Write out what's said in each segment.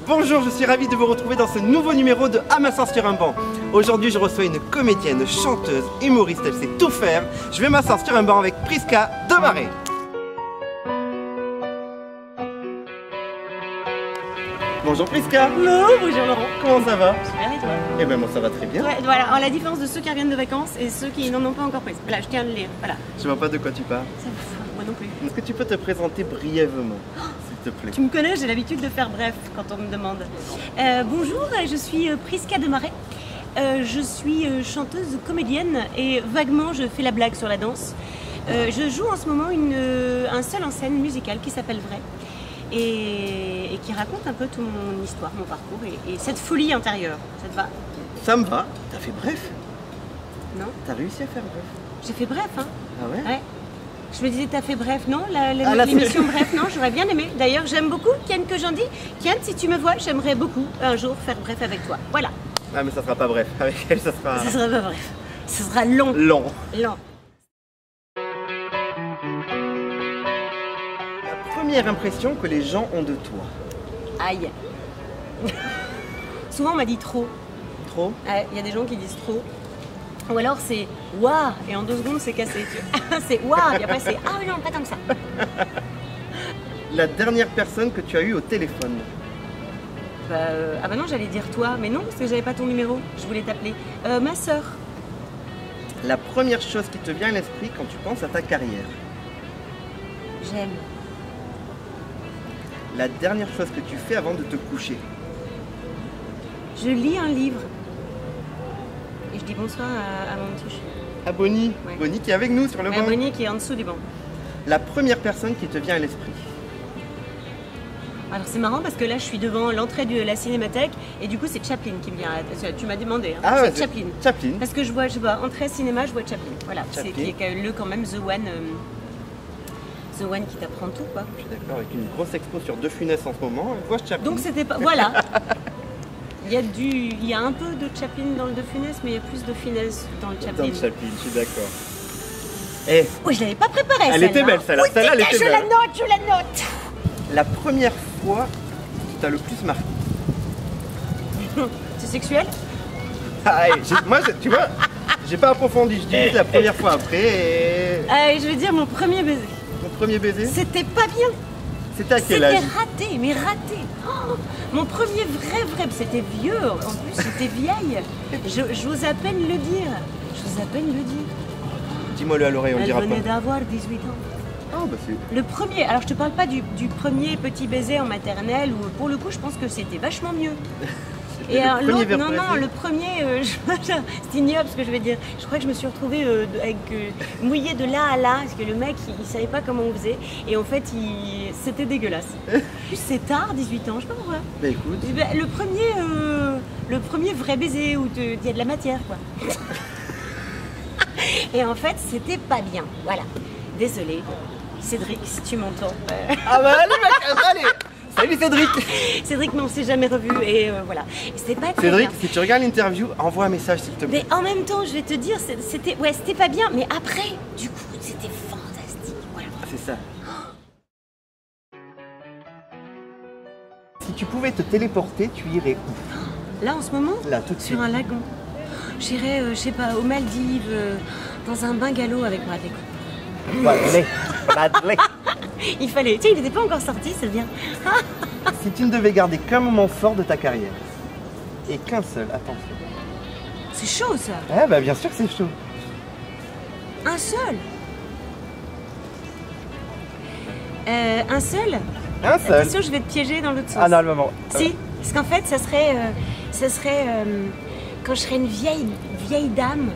Bonjour, je suis ravi de vous retrouver dans ce nouveau numéro de À m'asseoir sur un banc. Aujourd'hui, je reçois une comédienne, chanteuse, humoriste, elle sait tout faire. Je vais m'asseoir sur un banc avec Priska Desmarais. Bonjour Priska. Hello, bonjour Laurent. Comment ça va? Super, et toi? Eh ben moi ça va très bien. Ouais, voilà, alors la différence de ceux qui reviennent de vacances et ceux qui n'en ont pas encore pris. Voilà, je tiens à le lire, voilà. Je vois pas de quoi tu parles. Ça me fout, moi non plus. Est-ce que tu peux te présenter brièvement, s'il te plaît? Tu me connais, j'ai l'habitude de faire bref quand on me demande. Bonjour, je suis Priska Desmarais. Je suis chanteuse comédienne et vaguement je fais la blague sur la danse. Je joue en ce moment un seul en scène musical qui s'appelle Vrai. Et qui raconte un peu toute mon histoire, mon parcours et cette folie intérieure. Ça te va? Ça me va. T'as fait bref? Non? T'as réussi à faire bref? J'ai fait bref, hein? Ah ouais? Ouais. Je me disais, t'as fait bref, non? la L'émission bref, non? J'aurais bien aimé. D'ailleurs, j'aime beaucoup Kian que j'en dis. Kian, si tu me vois, j'aimerais beaucoup un jour faire bref avec toi. Voilà. Ah mais ça sera pas bref. Avec elle, ça sera... Ça sera pas bref. Ça sera long. long. Long. Première impression que les gens ont de toi? Aïe. Souvent, on m'a dit trop. Trop? Il y a des gens qui disent trop. Ou alors c'est waouh et en 2 secondes c'est cassé. C'est waouh et après c'est ah oui non pas tant que ça. La dernière personne que tu as eue au téléphone? Ah bah non j'allais dire toi mais non parce que j'avais pas ton numéro. Je voulais t'appeler. Ma soeur. La première chose qui te vient à l'esprit quand tu penses à ta carrière? J'aime. La dernière chose que tu fais avant de te coucher? Je lis un livre. Et je dis bonsoir à mon petit chien. À Bonnie. Ouais. Bonnie qui est avec nous sur le banc. Bonnie qui est en dessous du banc. La première personne qui te vient à l'esprit? Alors c'est marrant parce que là je suis devant l'entrée de la cinémathèque et du coup c'est Chaplin qui me vient. Tu m'as demandé. Hein. Ah ouais, c'est Chaplin. Chaplin. Parce que je vois entrée cinéma, je vois Chaplin. Voilà. Chaplin. C'est qui est quand même The One. The One qui t'apprend tout quoi. Je suis d'accord, avec une grosse expo sur De Funès en ce moment. Je vois Chaplin. Donc c'était pas. Voilà. Il y a un peu de Chaplin dans le De Funès, mais il y a plus de finesse dans le Chaplin. Dans le Chaplin, je suis d'accord. Eh, Oui, je l'avais pas préparée. elle était belle celle-là. Oui, Celle-là, elle était je belle. la note, je la note. La première fois qui t'a le plus marqué? C'est sexuel? Ah, tu vois, j'ai pas approfondi. Je dis la première fois après. Je veux dire mon premier baiser. Mon premier baiser? C'était pas bien. C'était à quel âge? C'était raté, mais raté. Oh, mon premier vrai, c'était vieux. En plus, j'étais vieille. J'ose à peine le dire. J'ose à peine le dire. Dis-moi-le à l'oreille, on Elle dira venait pas. d'avoir 18 ans. Ah bah c'est... Le premier, alors je te parle pas du premier petit baiser en maternelle où pour le coup je pense que c'était vachement mieux. Et l'autre, non, le premier, c'est ignoble ce que je vais dire. Je crois que je me suis retrouvée mouillée de là à là, parce que le mec, il savait pas comment on faisait. Et en fait, c'était dégueulasse. En plus, c'est tard, 18 ans, je sais pas pourquoi. Bah écoute. Le premier vrai baiser où il y a de la matière, quoi. Et en fait, c'était pas bien. Voilà. Désolée. Cédric, si tu m'entends. Ah bah allez mec, allez. Salut Cédric. Cédric, mais on s'est jamais revu et voilà. C'était pas très Cédric, bien. si tu regardes l'interview, envoie un message s'il te plaît. Mais en même temps, je vais te dire, c'était pas bien, mais après, du coup, c'était fantastique. Voilà. C'est ça. Si tu pouvais te téléporter, tu irais où? Là, en ce moment, Là, tout de suite. sur un lagon. J'irais, je sais pas, aux Maldives, dans un bungalow avec Bradley Cooper. Bradley. Il fallait. Tu sais, il n'était pas encore sorti, c'est bien. Si tu ne devais garder qu'un moment fort de ta carrière, et qu'un seul, attention. C'est chaud, ça. Ah bah bien sûr que c'est chaud. Un seul. Un seul. Un seul. Attention, je vais te piéger dans l'autre sens. Ah non, le moment. Si, parce qu'en fait, ça serait quand je serais une vieille dame,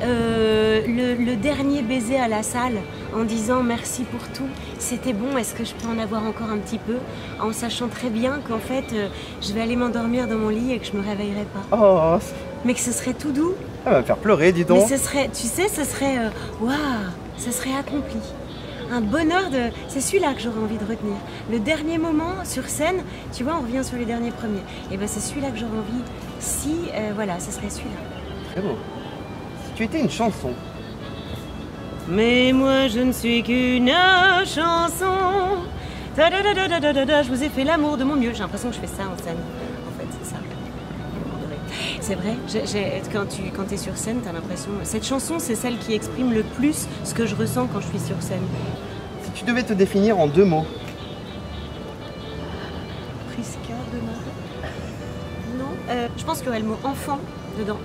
le dernier baiser à la salle en disant merci pour tout, c'était bon, est-ce que je peux en avoir encore un petit peu, en sachant très bien qu'en fait, je vais aller m'endormir dans mon lit et que je me réveillerai pas. Oh, Mais que ce serait tout doux. ça va me faire pleurer, dis donc. Mais ce serait, tu sais, ce serait, waouh, ça serait accompli. Un bonheur de... C'est celui-là que j'aurais envie de retenir. Le dernier moment sur scène, tu vois, on revient sur les derniers premiers. Et ben c'est celui-là que j'aurais envie. Si, voilà, ce serait celui-là. Très beau. Si tu étais une chanson. Mais moi je ne suis qu'une chanson Je vous ai fait l'amour de mon mieux. J'ai l'impression que je fais ça en scène. En fait, c'est ça. C'est vrai, quand tu es sur scène, tu as l'impression... Cette chanson, c'est celle qui exprime le plus ce que je ressens quand je suis sur scène. Si tu devais te définir en 2 mots. Prisca de Marais. Non, je pense qu'il y aurait le mot enfant dedans.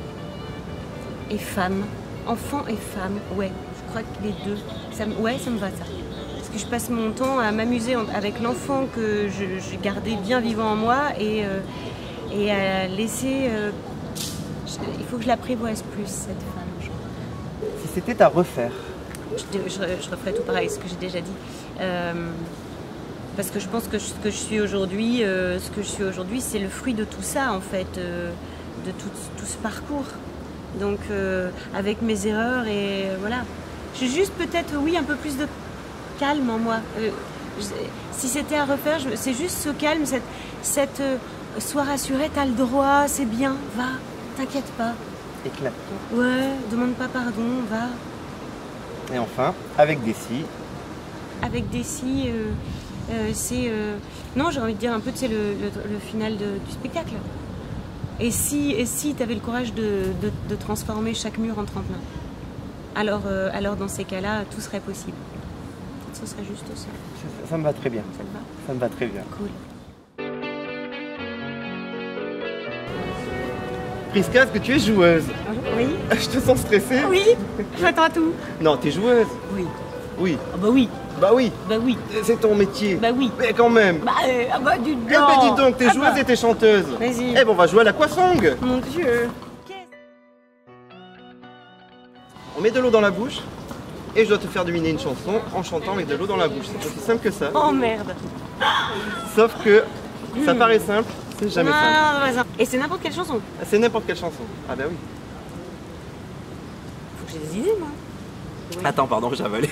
Et femme. Enfant et femme, ouais. Je crois que les deux. Ouais, ça me va ça. Parce que je passe mon temps à m'amuser avec l'enfant que j'ai gardé bien vivant en moi et à laisser... il faut que je l'apprivoise plus, cette femme. Si c'était à refaire. Je referais tout pareil, ce que j'ai déjà dit. Parce que je pense que ce que je suis aujourd'hui, c'est le fruit de tout ça, en fait, de tout ce parcours. Donc, avec mes erreurs et voilà. J'ai juste peut-être, oui, un peu plus de calme en moi. Si c'était à refaire, c'est juste ce calme, cette sois rassurée, t'as le droit, c'est bien, va, t'inquiète pas. Éclate. Ouais, demande pas pardon, va. Et enfin, avec Desi. Avec Desi, c'est... Non, j'ai envie de dire un peu, tu sais, le final du spectacle. Et si tu avais le courage de transformer chaque mur en tremplin, alors dans ces cas-là, tout serait possible. Ce serait juste ça. Ça me va très bien. Ça te va? Ça me va très bien. Cool. Prisca, est-ce que tu es joueuse? Oui. Je te sens stressée. Oui, je m'attends à tout. Non, t'es joueuse. Oui. Oui. Ah bah oui. Bah oui. Bah oui. C'est ton métier. Bah oui. Mais quand même. Bah, dis donc. Eh ben dis donc, t'es joueuse et t'es chanteuse. Vas-y. Eh ben on va jouer à l'aquasong. Mon Dieu. On met de l'eau dans la bouche et je dois te faire deviner une chanson en chantant avec de l'eau dans la bouche. C'est aussi simple que ça. Oh merde. Sauf que ça paraît simple, c'est jamais simple. Ah, et c'est n'importe quelle chanson. C'est n'importe quelle chanson. Ah bah oui. Faut que j'ai des idées, moi. Ouais. Attends, pardon, j'ai avalé.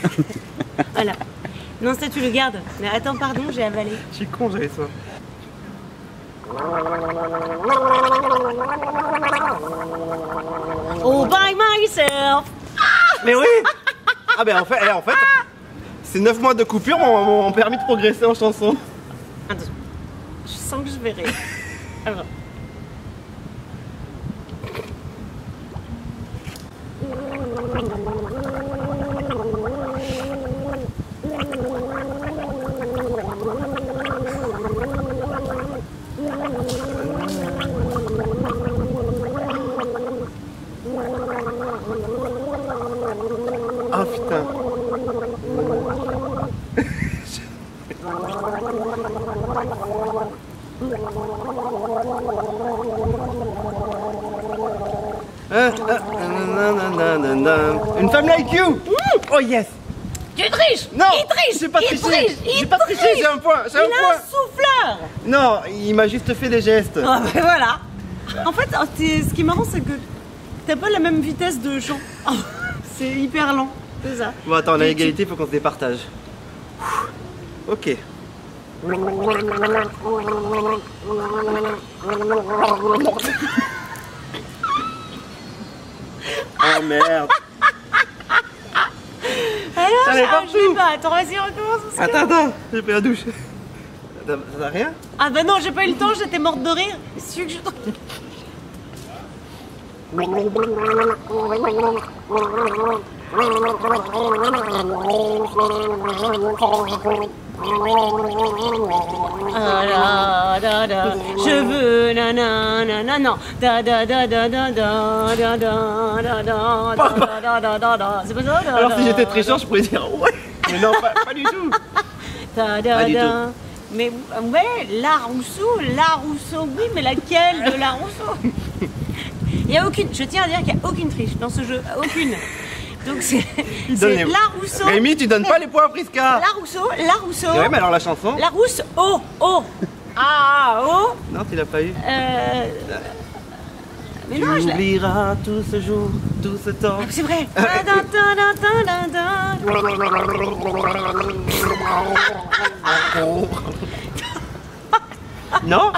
Voilà. Non, ça tu le gardes. Mais attends, pardon, j'ai avalé. Je suis con, j'avais soif. All by myself. Mais oui. Ah ben en fait, ces 9 mois de coupure m'ont permis de progresser en chanson. Attention. Je sens que je verrai. Alors. Ah putain. Une femme like you. Oh yes. Tu triches. Non. Il triche. J'ai pas triché. J'ai pas triché, j'ai un point. J'ai un Il a point. un souffleur. Non, il m'a juste fait des gestes. Ah ben voilà. En fait, ce qui est marrant, c'est que t'as pas la même vitesse de chant. C'est hyper lent, c'est ça. Bon attends, on a égalité, faut qu'on se départage. Ok. Oh merde. Alors, Ça n'est pas je sais pas. Attends, vas-y, recommence. Attends, j'ai pris la douche. Ça n'a rien? Ah bah non, j'ai pas eu le temps, j'étais morte de rire. C'est que je... Ah, da, da, da. Je veux nanana non da da da da da da da da da da da da da. C'est pas ça. Alors si j'étais très chiant, je pourrais dire ouais. Mais non, pas du tout. Da da da. Mais ouais, la Rousseau, oui, mais laquelle de la Rousseau? Il y a aucune, je tiens à dire qu'il n'y a aucune triche dans ce jeu, aucune. Donc c'est la Rousseau. Rémi, tu donnes pas les points à Prisca. La Rousseau. Ouais, mais alors la chanson? La Rousse, oh. Ah, oh. Non, tu l'as pas eu. Mais Tu non, je l'ai. oublieras tout ce jour, tout ce temps. Ah, c'est vrai. Non?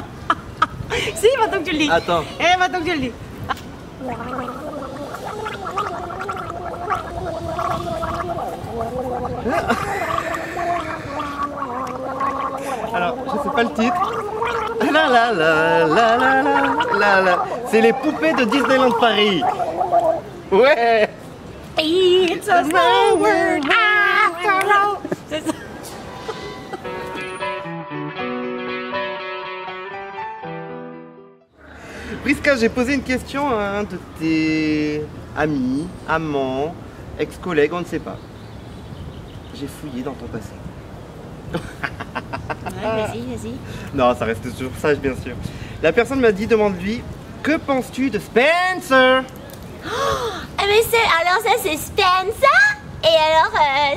Si, maintenant que tu le dis. Attends. Maintenant que tu le dis. sais pas le titre. La la la la la la la la. C'est les poupées de Disneyland Paris. Ouais. It's a small world after all. C'est ça. Priska, j'ai posé une question à un de tes amis, amants, ex-collègues, on ne sait pas. J'ai fouillé dans ton passé. Ouais, vas-y. Non, ça reste toujours sage, bien sûr. La personne m'a dit, demande-lui, que penses-tu de Spencer? Ah mais alors ça c'est Spencer et alors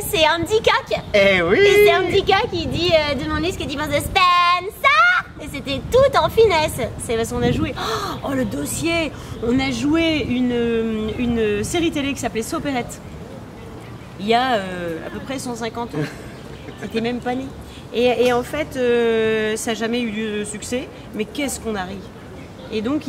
c'est Andy Coq. Eh oui. Et c'est Andy Coq qui dit demandez ce que tu penses de Spencer. Et c'était tout en finesse. C'est parce qu'on a joué. Oh le dossier. On a joué une série télé qui s'appelait Sopérette. Il y a à peu près 150 ans. C'était même pas né. Et en fait, ça n'a jamais eu de succès. Mais qu'est-ce qu'on a ri. Et donc,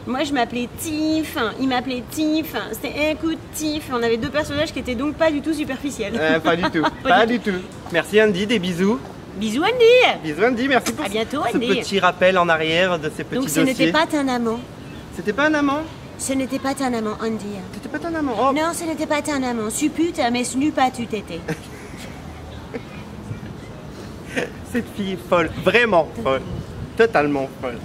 moi je m'appelais Tiff, il m'appelait Tiff, c'était un coup de Tiff. On avait deux personnages qui étaient donc pas du tout superficiels. Pas du tout, pas du tout. Merci Andy, des bisous. Bisous Andy. Bisous Andy, merci pour à bientôt, ce Andy. petit rappel en arrière de ces petits donc, dossiers. Donc ce n'était pas ton amant. C'était pas un amant? Ce n'était pas ton amant, Andy. C'était pas ton amant? Oh. Non, ce n'était pas ton amant. Suppute, mais ce n'eût pas tu t'étais. Cette fille est folle, vraiment folle, totalement folle.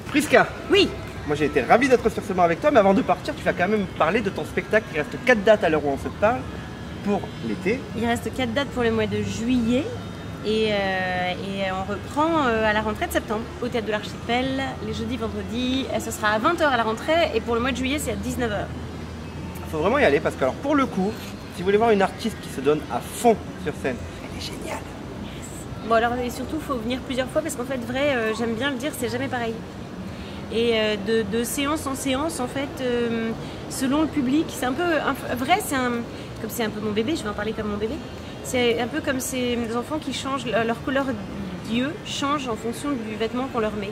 Priska. Oui. Moi j'ai été ravi d'être sur ce banc avec toi, mais avant de partir, tu vas quand même parler de ton spectacle. Il reste 4 dates à l'heure où on se parle pour l'été. Il reste 4 dates pour le mois de juillet et on reprend à la rentrée de septembre au Théâtre de l'Archipel, les jeudis, vendredis. Ce sera à 20h à la rentrée et pour le mois de juillet c'est à 19h. Il faut vraiment y aller parce que alors pour le coup, si vous voulez voir une artiste qui se donne à fond sur scène, elle est géniale. Bon alors et surtout il faut venir plusieurs fois parce qu'en fait vrai, j'aime bien le dire, c'est jamais pareil. Et de séance en séance en fait, selon le public, c'est un peu vrai, comme c'est un peu mon bébé, je vais en parler comme mon bébé. C'est un peu comme ces enfants qui changent leur couleur d'yeux, changent en fonction du vêtement qu'on leur met.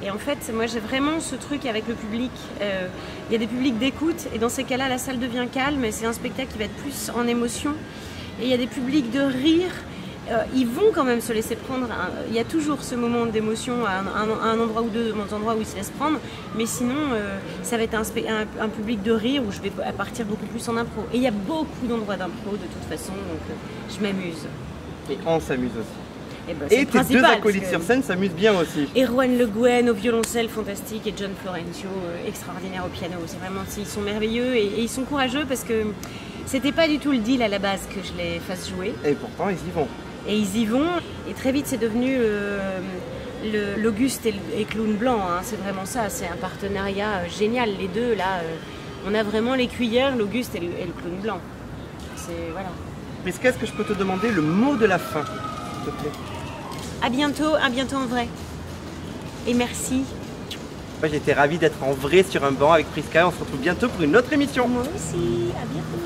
Et en fait, moi j'ai vraiment ce truc avec le public. Il y a des publics d'écoute et dans ces cas-là, la salle devient calme et c'est un spectacle qui va être plus en émotion. Et il y a des publics de rire. Ils vont quand même se laisser prendre. Il y a toujours ce moment d'émotion à un endroit ou deux endroits où ils se laissent prendre. Mais sinon, ça va être un public de rire où je vais partir beaucoup plus en impro. Et il y a beaucoup d'endroits d'impro de toute façon, donc je m'amuse. Et on s'amuse aussi. Et tes deux acolytes sur scène s'amusent bien aussi. Erwan Le Guen au violoncelle fantastique et John Florencio extraordinaire au piano. C'est vraiment, ils sont merveilleux et ils sont courageux parce que c'était pas du tout le deal à la base que je les fasse jouer. Et pourtant, ils y vont. Et ils y vont, et très vite c'est devenu l'Auguste et Clown Blanc, hein. C'est vraiment ça, c'est un partenariat génial, les deux là, on a vraiment les cuillères, l'Auguste et le Clown Blanc. C'est, voilà. Mais est-ce que je peux te demander le mot de la fin, s'il te plaît? À bientôt en vrai. Et merci. Moi j'ai été ravi d'être en vrai sur un banc avec Priska, on se retrouve bientôt pour une autre émission. Moi aussi, à bientôt.